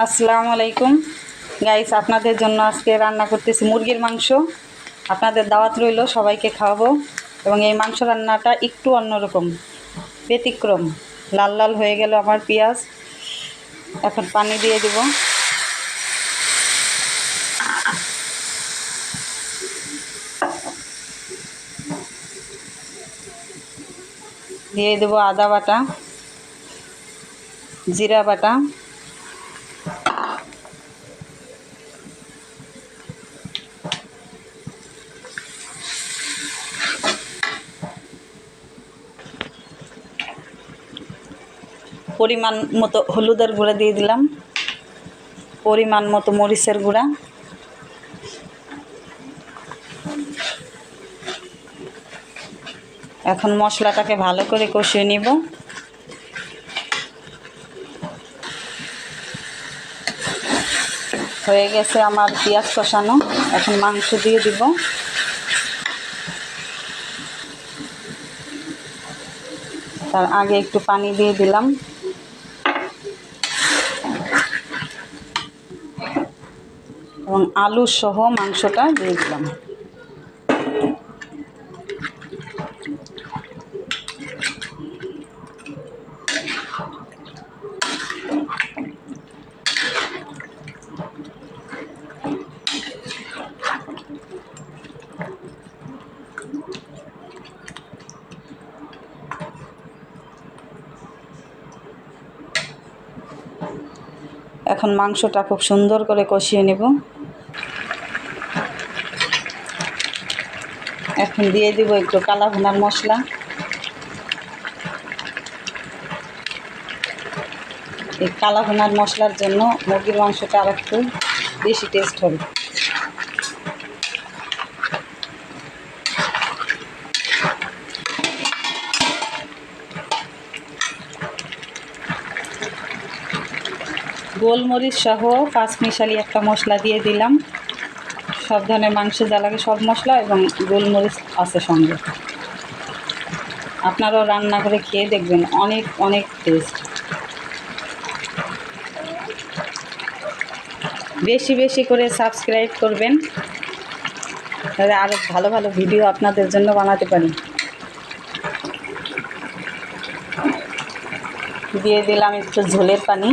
আসসালামু আলাইকুম গাইস, আপনাদের জন্য আজকে রান্না করতেছি মুরগির মাংস। আপনাদের দাওয়াত রইল, সবাইকে খাওয়াবো। এবং এই মাংস রান্নাটা একটু অন্যরকম, ব্যতিক্রম। লাল লাল হয়ে গেল আমার পেঁয়াজ। এখন পানি দিয়ে দেব। দিয়ে দেব আদা বাটা, জিরা বাটা, পরিমাণ মতো হলুদের গুঁড়া দিয়ে দিলাম, পরিমাণ মতো মরিচের গুঁড়া, এখন মশলাটাকে ভালো করে কষিয়ে নিব। হয়ে গেছে আমার পেঁয়াজ কষানো, এখন মাংস দিয়ে দিব। তার আগে একটু পানি দিয়ে দিলাম। এবং আলু সহ মাংসটা দিয়ে দিলাম। এখন মাংসটা খুব সুন্দর করে কষিয়ে নেব। এখন দিয়ে দিব একটু কালা ভুনার মশলা। এই কালা ভুনার মশলার জন্য মুরগির মাংসটা আর একটু বেশি টেস্ট হবে। গোলমরিচ সহ পাঁচমিশালি একটা মশলা দিয়ে দিলাম। সব ধরনের মাংস যা লাগে সব মশলা এবং গোলমরিচ আছে সঙ্গে। আপনারাও রান্না করে খেয়ে দেখবেন, অনেক অনেক টেস্ট। বেশি বেশি করে সাবস্ক্রাইব করবেন, তাহলে আরও ভালো ভালো ভিডিও আপনাদের জন্য বানাতে পারি। দিয়ে দিলাম একটু ঝোলের পানি।